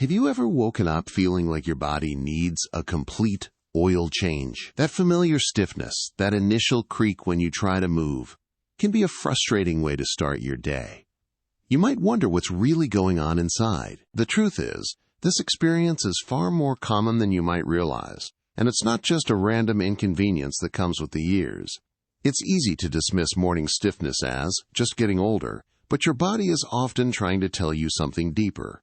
Have you ever woken up feeling like your body needs a complete oil change? That familiar stiffness, that initial creak when you try to move, can be a frustrating way to start your day. You might wonder what's really going on inside. The truth is, this experience is far more common than you might realize, and it's not just a random inconvenience that comes with the years. It's easy to dismiss morning stiffness as just getting older, but your body is often trying to tell you something deeper.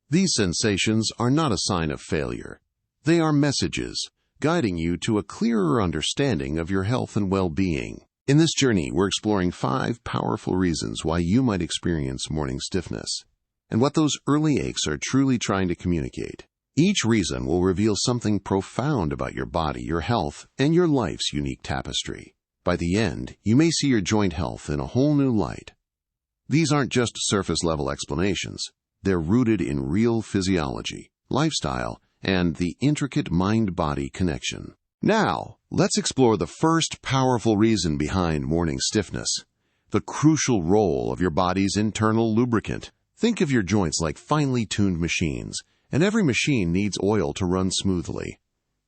These sensations are not a sign of failure. They are messages, guiding you to a clearer understanding of your health and well-being. In this journey, we're exploring 5 powerful reasons why you might experience morning stiffness, and what those early aches are truly trying to communicate. Each reason will reveal something profound about your body, your health, and your life's unique tapestry. By the end, you may see your joint health in a whole new light. These aren't just surface-level explanations. They're rooted in real physiology, lifestyle, and the intricate mind-body connection. Now, let's explore the first powerful reason behind morning stiffness: the crucial role of your body's internal lubricant. Think of your joints like finely tuned machines, and every machine needs oil to run smoothly.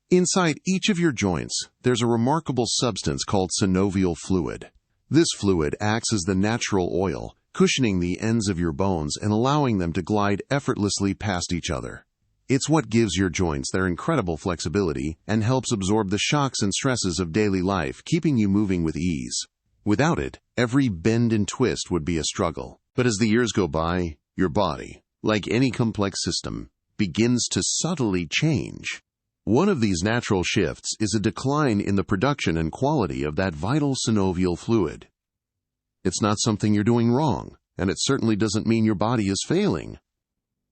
Inside each of your joints, there's a remarkable substance called synovial fluid. This fluid acts as the natural oil, cushioning the ends of your bones and allowing them to glide effortlessly past each other. It's what gives your joints their incredible flexibility and helps absorb the shocks and stresses of daily life, keeping you moving with ease. Without it, every bend and twist would be a struggle. But as the years go by, your body, like any complex system, begins to subtly change. One of these natural shifts is a decline in the production and quality of that vital synovial fluid. It's not something you're doing wrong, and it certainly doesn't mean your body is failing.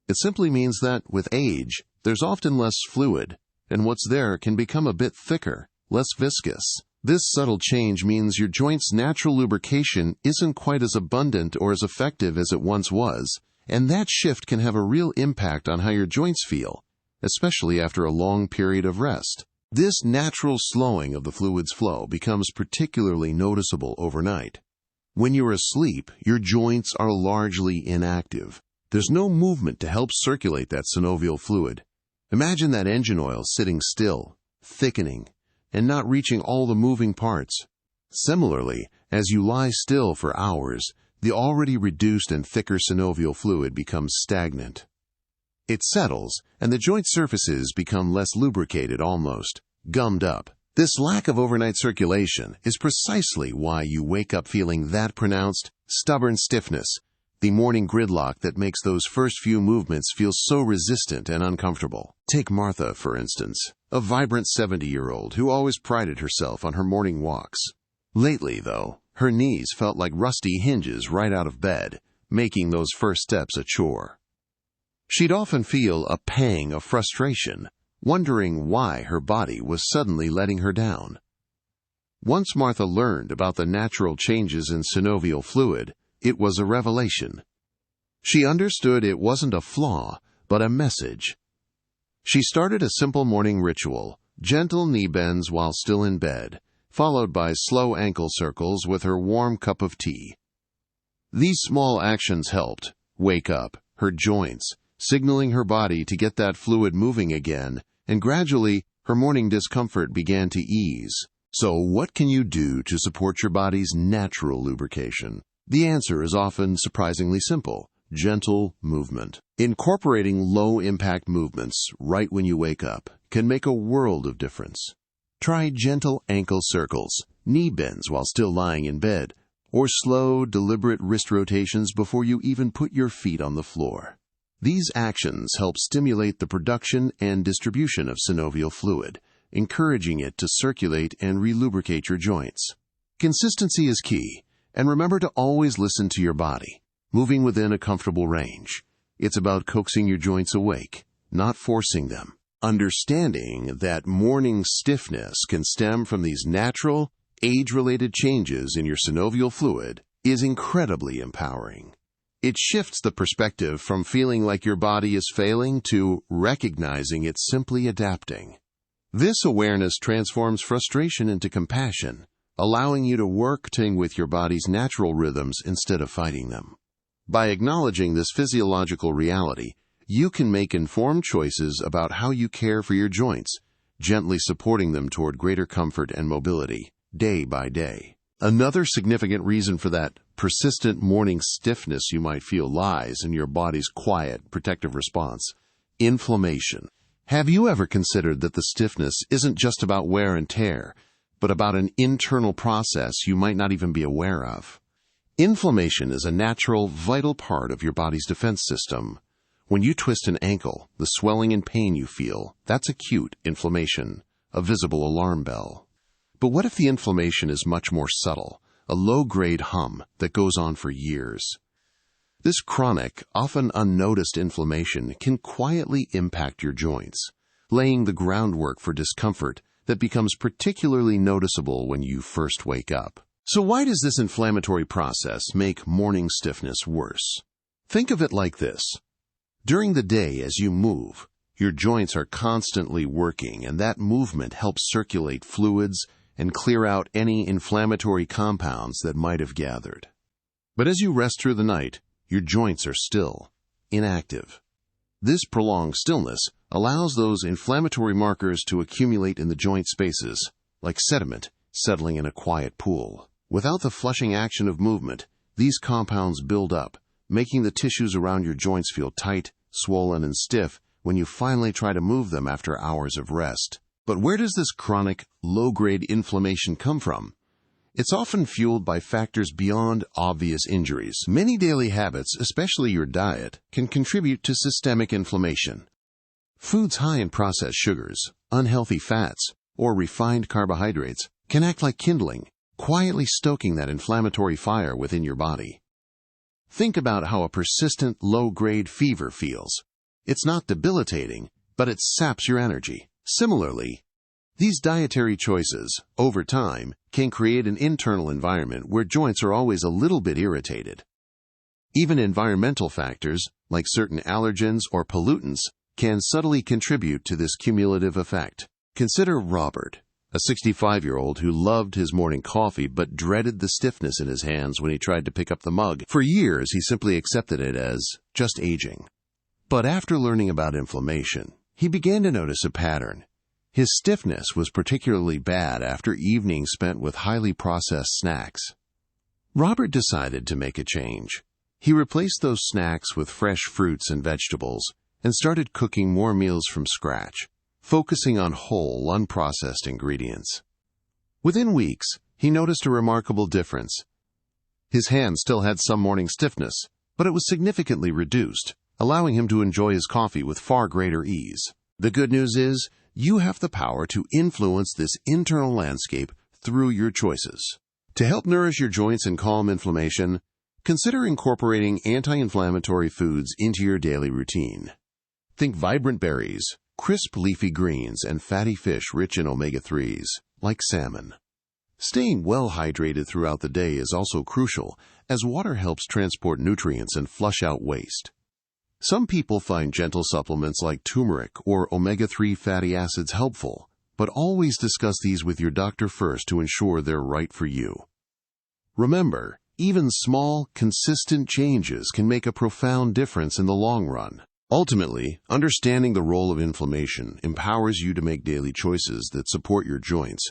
It simply means that, with age, there's often less fluid, and what's there can become a bit thicker, less viscous. This subtle change means your joint's natural lubrication isn't quite as abundant or as effective as it once was, and that shift can have a real impact on how your joints feel, especially after a long period of rest. This natural slowing of the fluid's flow becomes particularly noticeable overnight. When you're asleep, your joints are largely inactive. There's no movement to help circulate that synovial fluid. Imagine that engine oil sitting still, thickening, and not reaching all the moving parts. Similarly, as you lie still for hours, the already reduced and thicker synovial fluid becomes stagnant. It settles, and the joint surfaces become less lubricated, almost gummed up. This lack of overnight circulation is precisely why you wake up feeling that pronounced, stubborn stiffness, the morning gridlock that makes those first few movements feel so resistant and uncomfortable. Take Martha, for instance, a vibrant 70-year-old who always prided herself on her morning walks. Lately, though, her knees felt like rusty hinges right out of bed, making those first steps a chore. She'd often feel a pang of frustration, wondering why her body was suddenly letting her down. Once Martha learned about the natural changes in synovial fluid, it was a revelation. She understood it wasn't a flaw, but a message. She started a simple morning ritual, gentle knee bends while still in bed, followed by slow ankle circles with her warm cup of tea. These small actions helped wake up her joints, signaling her body to get that fluid moving again, and gradually her morning discomfort began to ease. So what can you do to support your body's natural lubrication? The answer is often surprisingly simple: gentle movement. Incorporating low-impact movements right when you wake up can make a world of difference. Try gentle ankle circles, knee bends while still lying in bed, or slow, deliberate wrist rotations before you even put your feet on the floor. These actions help stimulate the production and distribution of synovial fluid, encouraging it to circulate and relubricate your joints. Consistency is key. And remember to always listen to your body, moving within a comfortable range. It's about coaxing your joints awake, not forcing them. Understanding that morning stiffness can stem from these natural, age-related changes in your synovial fluid is incredibly empowering. It shifts the perspective from feeling like your body is failing to recognizing it's simply adapting. This awareness transforms frustration into compassion, allowing you to work with your body's natural rhythms instead of fighting them. By acknowledging this physiological reality, you can make informed choices about how you care for your joints, gently supporting them toward greater comfort and mobility, day by day. Another significant reason for that persistent morning stiffness you might feel lies in your body's quiet, protective response: inflammation. Have you ever considered that the stiffness isn't just about wear and tear, but about an internal process you might not even be aware of? Inflammation is a natural, vital part of your body's defense system. When you twist an ankle, the swelling and pain you feel, that's acute inflammation, a visible alarm bell. But what if the inflammation is much more subtle, a low-grade hum that goes on for years? This chronic, often unnoticed inflammation can quietly impact your joints, laying the groundwork for discomfort that becomes particularly noticeable when you first wake up. So why does this inflammatory process make morning stiffness worse? Think of it like this. During the day as you move, your joints are constantly working, and that movement helps circulate fluids and clear out any inflammatory compounds that might have gathered. But as you rest through the night, your joints are still, inactive. This prolonged stillness allows those inflammatory markers to accumulate in the joint spaces, like sediment settling in a quiet pool. Without the flushing action of movement, these compounds build up, making the tissues around your joints feel tight, swollen, and stiff when you finally try to move them after hours of rest. But where does this chronic, low-grade inflammation come from? It's often fueled by factors beyond obvious injuries. Many daily habits, especially your diet, can contribute to systemic inflammation. Foods high in processed sugars, unhealthy fats, or refined carbohydrates can act like kindling, quietly stoking that inflammatory fire within your body. Think about how a persistent low-grade fever feels. It's not debilitating, but it saps your energy. Similarly, these dietary choices, over time, can create an internal environment where joints are always a little bit irritated. Even environmental factors, like certain allergens or pollutants, can subtly contribute to this cumulative effect. Consider Robert, a 65-year-old who loved his morning coffee but dreaded the stiffness in his hands when he tried to pick up the mug. For years, he simply accepted it as just aging. But after learning about inflammation, he began to notice a pattern. His stiffness was particularly bad after evenings spent with highly processed snacks. Robert decided to make a change. He replaced those snacks with fresh fruits and vegetables and started cooking more meals from scratch, focusing on whole, unprocessed ingredients. Within weeks, he noticed a remarkable difference. His hands still had some morning stiffness, but it was significantly reduced, allowing him to enjoy his coffee with far greater ease. The good news is, you have the power to influence this internal landscape through your choices. To help nourish your joints and calm inflammation, consider incorporating anti-inflammatory foods into your daily routine. Think vibrant berries, crisp leafy greens, and fatty fish rich in omega-3s, like salmon. Staying well hydrated throughout the day is also crucial, as water helps transport nutrients and flush out waste. Some people find gentle supplements like turmeric or omega-3 fatty acids helpful, but always discuss these with your doctor first to ensure they're right for you. Remember, even small, consistent changes can make a profound difference in the long run. Ultimately, understanding the role of inflammation empowers you to make daily choices that support your joints,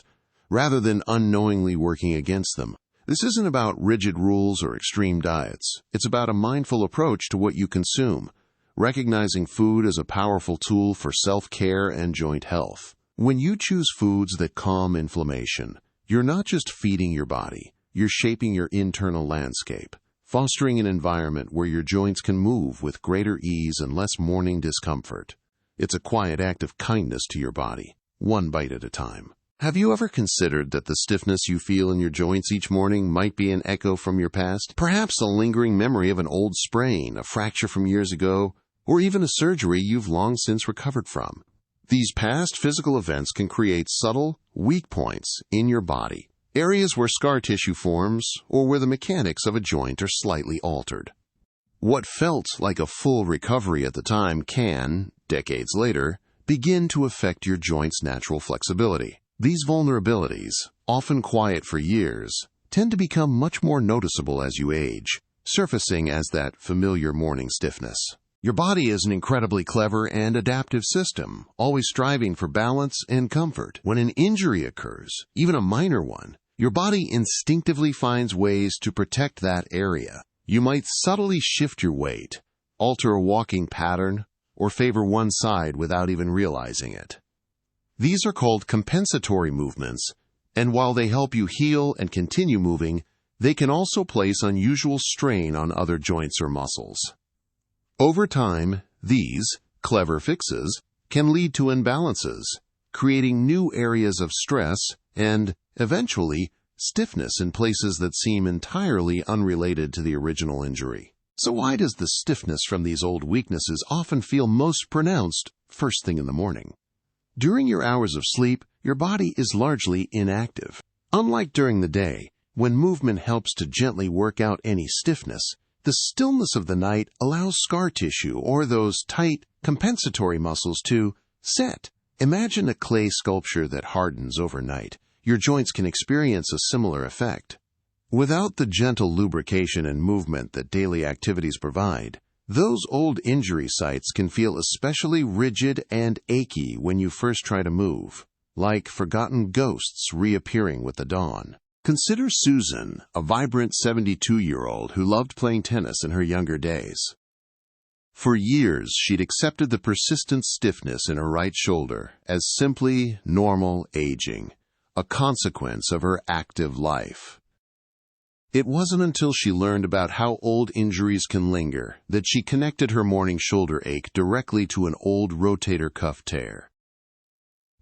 rather than unknowingly working against them. This isn't about rigid rules or extreme diets. It's about a mindful approach to what you consume, recognizing food as a powerful tool for self-care and joint health. When you choose foods that calm inflammation, you're not just feeding your body, you're shaping your internal landscape, fostering an environment where your joints can move with greater ease and less morning discomfort. It's a quiet act of kindness to your body, one bite at a time. Have you ever considered that the stiffness you feel in your joints each morning might be an echo from your past? Perhaps a lingering memory of an old sprain, a fracture from years ago, or even a surgery you've long since recovered from. These past physical events can create subtle, weak points in your body, areas where scar tissue forms or where the mechanics of a joint are slightly altered. What felt like a full recovery at the time can, decades later, begin to affect your joint's natural flexibility. These vulnerabilities, often quiet for years, tend to become much more noticeable as you age, surfacing as that familiar morning stiffness. Your body is an incredibly clever and adaptive system, always striving for balance and comfort. When an injury occurs, even a minor one, your body instinctively finds ways to protect that area. You might subtly shift your weight, alter a walking pattern, or favor one side without even realizing it. These are called compensatory movements, and while they help you heal and continue moving, they can also place unusual strain on other joints or muscles. Over time, these clever fixes can lead to imbalances, creating new areas of stress and, eventually, stiffness in places that seem entirely unrelated to the original injury. So why does the stiffness from these old weaknesses often feel most pronounced first thing in the morning? During your hours of sleep, your body is largely inactive. Unlike during the day, when movement helps to gently work out any stiffness, the stillness of the night allows scar tissue or those tight, compensatory muscles to set. Imagine a clay sculpture that hardens overnight. Your joints can experience a similar effect. Without the gentle lubrication and movement that daily activities provide, those old injury sites can feel especially rigid and achy when you first try to move, like forgotten ghosts reappearing with the dawn. Consider Susan, a vibrant 72-year-old who loved playing tennis in her younger days. For years, she'd accepted the persistent stiffness in her right shoulder as simply normal aging, a consequence of her active life. It wasn't until she learned about how old injuries can linger that she connected her morning shoulder ache directly to an old rotator cuff tear.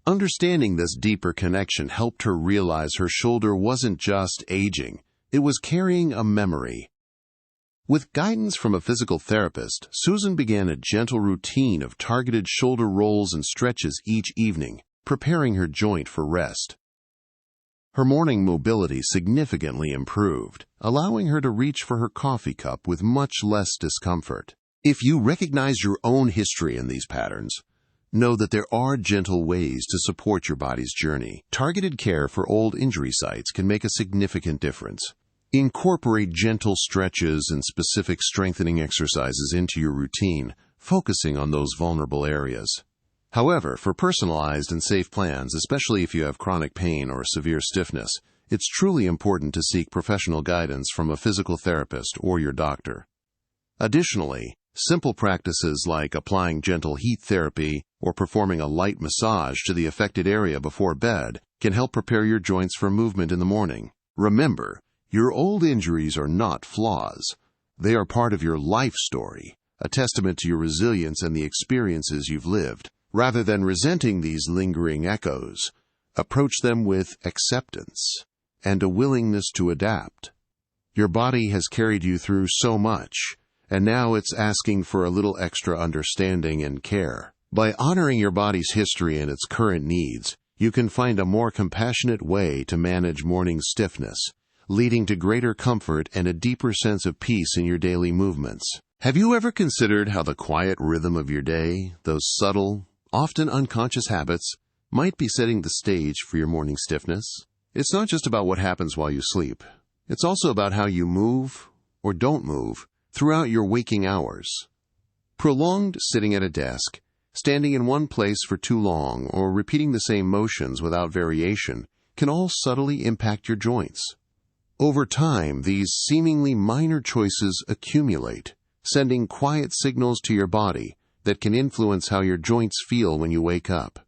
Understanding this deeper connection helped her realize her shoulder wasn't just aging, it was carrying a memory. With guidance from a physical therapist, Susan began a gentle routine of targeted shoulder rolls and stretches each evening, preparing her joint for rest. Her morning mobility significantly improved, allowing her to reach for her coffee cup with much less discomfort. If you recognize your own history in these patterns, know that there are gentle ways to support your body's journey. Targeted care for old injury sites can make a significant difference. Incorporate gentle stretches and specific strengthening exercises into your routine, focusing on those vulnerable areas. However, for personalized and safe plans, especially if you have chronic pain or severe stiffness, it's truly important to seek professional guidance from a physical therapist or your doctor. Additionally, simple practices like applying gentle heat therapy or performing a light massage to the affected area before bed can help prepare your joints for movement in the morning. Remember, your old injuries are not flaws. They are part of your life story, a testament to your resilience and the experiences you've lived. Rather than resenting these lingering echoes, approach them with acceptance and a willingness to adapt. Your body has carried you through so much, and now it's asking for a little extra understanding and care. By honoring your body's history and its current needs, you can find a more compassionate way to manage morning stiffness, leading to greater comfort and a deeper sense of peace in your daily movements. Have you ever considered how the quiet rhythm of your day, those subtle, often unconscious habits, might be setting the stage for your morning stiffness? It's not just about what happens while you sleep. It's also about how you move, or don't move, throughout your waking hours. Prolonged sitting at a desk, standing in one place for too long, or repeating the same motions without variation can all subtly impact your joints. Over time, these seemingly minor choices accumulate, sending quiet signals to your body that can influence how your joints feel when you wake up.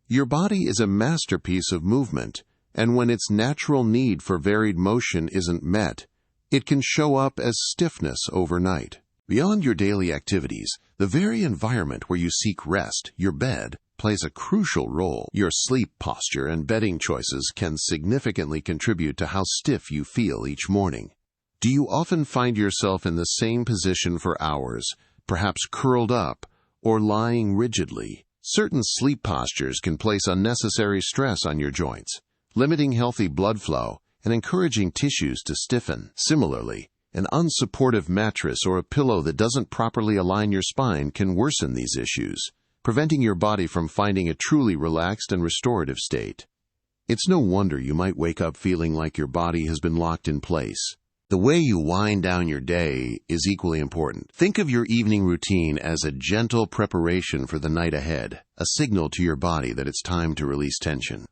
Your body is a masterpiece of movement, and when its natural need for varied motion isn't met, it can show up as stiffness overnight. Beyond your daily activities, the very environment where you seek rest, your bed, plays a crucial role. Your sleep posture and bedding choices can significantly contribute to how stiff you feel each morning. Do you often find yourself in the same position for hours, perhaps curled up, or lying rigidly? Certain sleep postures can place unnecessary stress on your joints, limiting healthy blood flow and encouraging tissues to stiffen. Similarly, an unsupportive mattress or a pillow that doesn't properly align your spine can worsen these issues, preventing your body from finding a truly relaxed and restorative state. It's no wonder you might wake up feeling like your body has been locked in place. The way you wind down your day is equally important. Think of your evening routine as a gentle preparation for the night ahead, a signal to your body that it's time to release tension.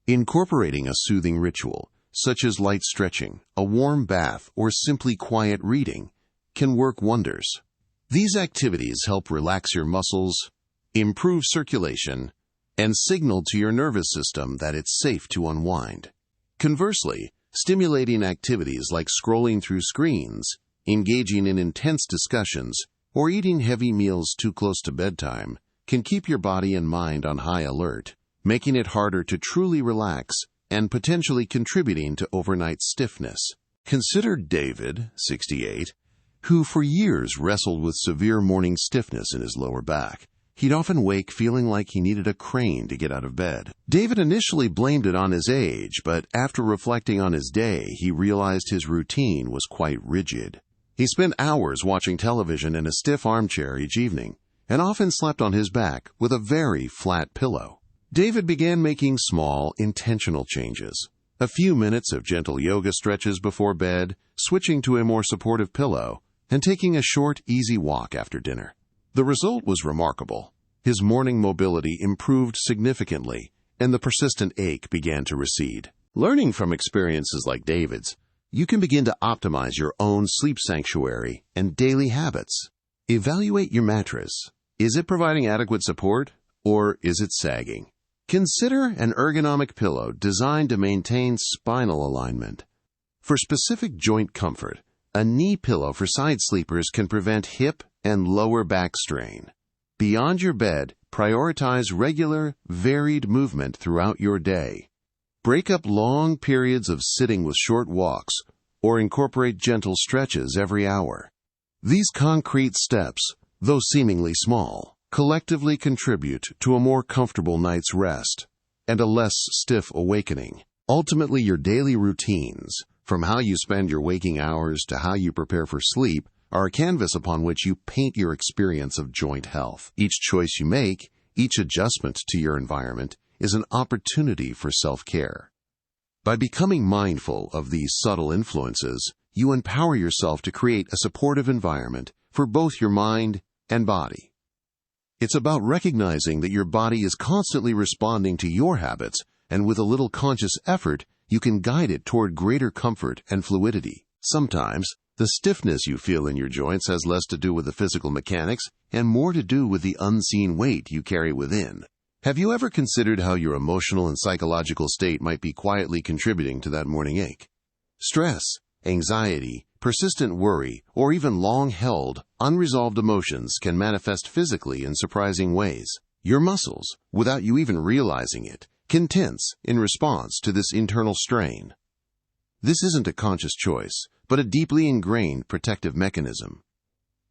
Incorporating a soothing ritual, such as light stretching, a warm bath, or simply quiet reading, can work wonders. These activities help relax your muscles, improve circulation, and signal to your nervous system that it's safe to unwind. Conversely, stimulating activities like scrolling through screens, engaging in intense discussions, or eating heavy meals too close to bedtime can keep your body and mind on high alert, making it harder to truly relax and potentially contributing to overnight stiffness. Consider David, 68, who for years wrestled with severe morning stiffness in his lower back. He'd often wake feeling like he needed a crane to get out of bed. David initially blamed it on his age, but after reflecting on his day, he realized his routine was quite rigid. He spent hours watching television in a stiff armchair each evening, and often slept on his back with a very flat pillow. David began making small, intentional changes. A few minutes of gentle yoga stretches before bed, switching to a more supportive pillow, and taking a short, easy walk after dinner. The result was remarkable. His morning mobility improved significantly, and the persistent ache began to recede. Learning from experiences like David's, you can begin to optimize your own sleep sanctuary and daily habits. Evaluate your mattress. Is it providing adequate support, or is it sagging? Consider an ergonomic pillow designed to maintain spinal alignment. For specific joint comfort, a knee pillow for side sleepers can prevent hip and lower back strain. Beyond your bed, prioritize regular, varied movement throughout your day. Break up long periods of sitting with short walks, or incorporate gentle stretches every hour. These concrete steps, though seemingly small, collectively contribute to a more comfortable night's rest and a less stiff awakening. Ultimately, your daily routines, from how you spend your waking hours to how you prepare for sleep, are a canvas upon which you paint your experience of joint health. Each choice you make, each adjustment to your environment, is an opportunity for self-care. By becoming mindful of these subtle influences, you empower yourself to create a supportive environment for both your mind and body. It's about recognizing that your body is constantly responding to your habits, and with a little conscious effort, you can guide it toward greater comfort and fluidity. Sometimes, the stiffness you feel in your joints has less to do with the physical mechanics and more to do with the unseen weight you carry within. Have you ever considered how your emotional and psychological state might be quietly contributing to that morning ache? Stress, anxiety, persistent worry, or even long-held, unresolved emotions can manifest physically in surprising ways. Your muscles, without you even realizing it, can tense in response to this internal strain. This isn't a conscious choice, but a deeply ingrained protective mechanism.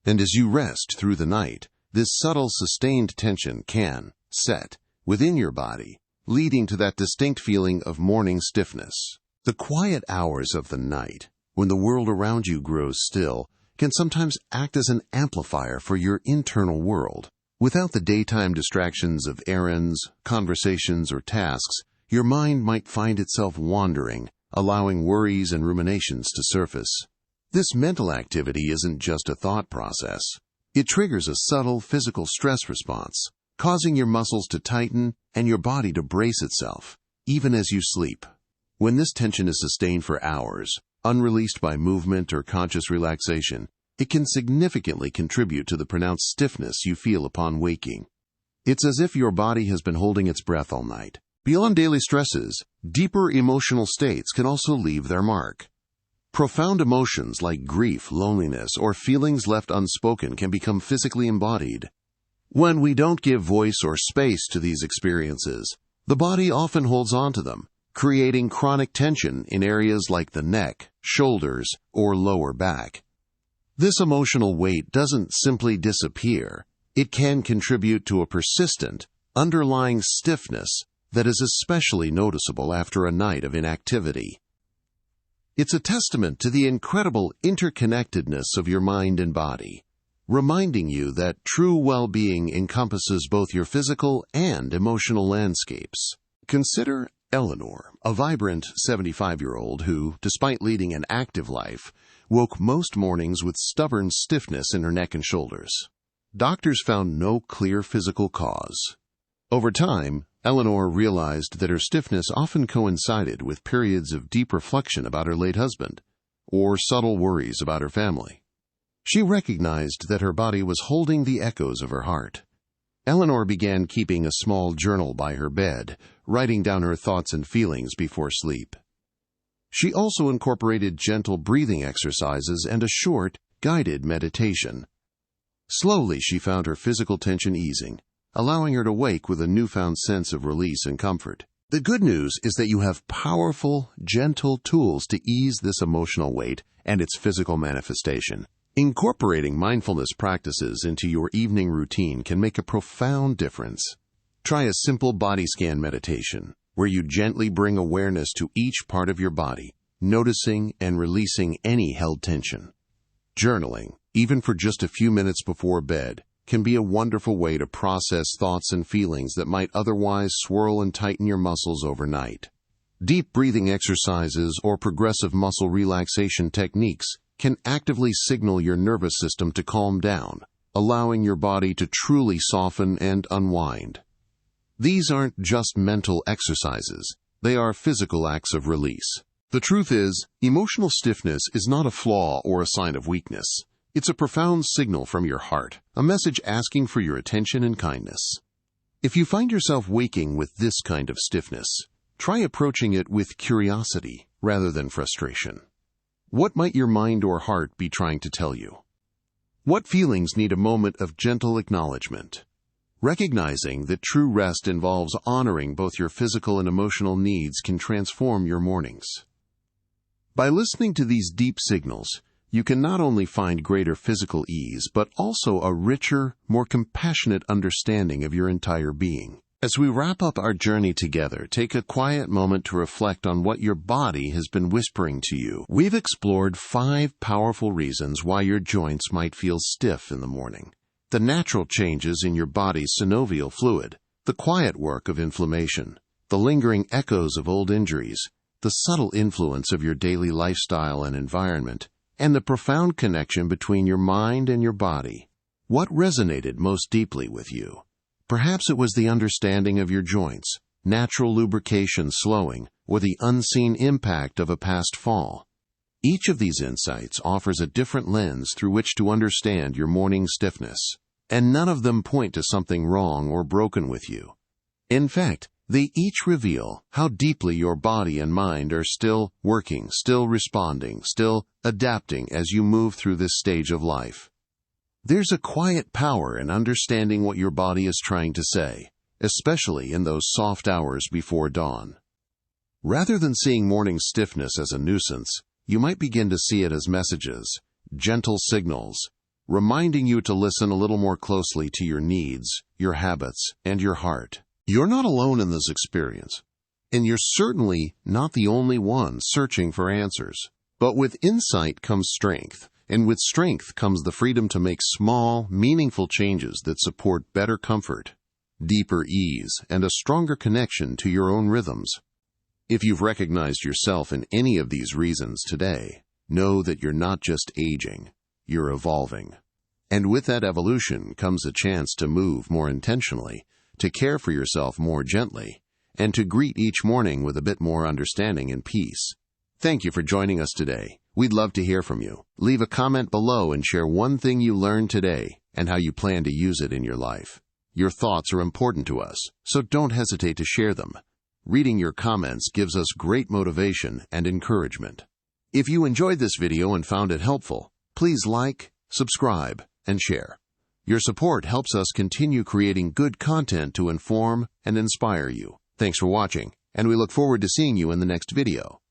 And as you rest through the night, this subtle sustained tension can set within your body, leading to that distinct feeling of morning stiffness. The quiet hours of the night, when the world around you grows still, can sometimes act as an amplifier for your internal world. Without the daytime distractions of errands, conversations, or tasks, your mind might find itself wandering, allowing worries and ruminations to surface. This mental activity isn't just a thought process. It triggers a subtle physical stress response, causing your muscles to tighten and your body to brace itself, even as you sleep. When this tension is sustained for hours, unreleased by movement or conscious relaxation, it can significantly contribute to the pronounced stiffness you feel upon waking. It's as if your body has been holding its breath all night. Beyond daily stresses, deeper emotional states can also leave their mark. Profound emotions like grief, loneliness, or feelings left unspoken can become physically embodied. When we don't give voice or space to these experiences, the body often holds on to them, creating chronic tension in areas like the neck, shoulders, or lower back. This emotional weight doesn't simply disappear. It can contribute to a persistent, underlying stiffness that is especially noticeable after a night of inactivity. It's a testament to the incredible interconnectedness of your mind and body, reminding you that true well-being encompasses both your physical and emotional landscapes. Consider Eleanor, a vibrant 75-year-old who, despite leading an active life, woke most mornings with stubborn stiffness in her neck and shoulders. Doctors found no clear physical cause. Over time, Eleanor realized that her stiffness often coincided with periods of deep reflection about her late husband, or subtle worries about her family. She recognized that her body was holding the echoes of her heart. Eleanor began keeping a small journal by her bed, writing down her thoughts and feelings before sleep. She also incorporated gentle breathing exercises and a short, guided meditation. Slowly, she found her physical tension easing, allowing her to wake with a newfound sense of release and comfort. The good news is that you have powerful, gentle tools to ease this emotional weight and its physical manifestation. Incorporating mindfulness practices into your evening routine can make a profound difference. Try a simple body scan meditation, where you gently bring awareness to each part of your body, noticing and releasing any held tension. Journaling, even for just a few minutes before bed, can be a wonderful way to process thoughts and feelings that might otherwise swirl and tighten your muscles overnight. Deep breathing exercises or progressive muscle relaxation techniques can actively signal your nervous system to calm down, allowing your body to truly soften and unwind. These aren't just mental exercises, they are physical acts of release. The truth is, emotional stiffness is not a flaw or a sign of weakness. It's a profound signal from your heart, a message asking for your attention and kindness. If you find yourself waking with this kind of stiffness, try approaching it with curiosity rather than frustration. What might your mind or heart be trying to tell you? What feelings need a moment of gentle acknowledgement? Recognizing that true rest involves honoring both your physical and emotional needs can transform your mornings. By listening to these deep signals, you can not only find greater physical ease, but also a richer, more compassionate understanding of your entire being. As we wrap up our journey together, take a quiet moment to reflect on what your body has been whispering to you. We've explored 5 powerful reasons why your joints might feel stiff in the morning. The natural changes in your body's synovial fluid, the quiet work of inflammation, the lingering echoes of old injuries, the subtle influence of your daily lifestyle and environment, and the profound connection between your mind and your body. What resonated most deeply with you? Perhaps it was the understanding of your joints, natural lubrication slowing, or the unseen impact of a past fall. Each of these insights offers a different lens through which to understand your morning stiffness, and none of them point to something wrong or broken with you. In fact, they each reveal how deeply your body and mind are still working, still responding, still adapting as you move through this stage of life. There's a quiet power in understanding what your body is trying to say, especially in those soft hours before dawn. Rather than seeing morning stiffness as a nuisance, you might begin to see it as messages, gentle signals, reminding you to listen a little more closely to your needs, your habits, and your heart. You're not alone in this experience, and you're certainly not the only one searching for answers. But with insight comes strength. And with strength comes the freedom to make small, meaningful changes that support better comfort, deeper ease, and a stronger connection to your own rhythms. If you've recognized yourself in any of these reasons today, know that you're not just aging, you're evolving. And with that evolution comes a chance to move more intentionally, to care for yourself more gently, and to greet each morning with a bit more understanding and peace. Thank you for joining us today. We'd love to hear from you. Leave a comment below and share one thing you learned today and how you plan to use it in your life. Your thoughts are important to us, so don't hesitate to share them. Reading your comments gives us great motivation and encouragement. If you enjoyed this video and found it helpful, please like, subscribe, and share. Your support helps us continue creating good content to inform and inspire you. Thanks for watching, and we look forward to seeing you in the next video.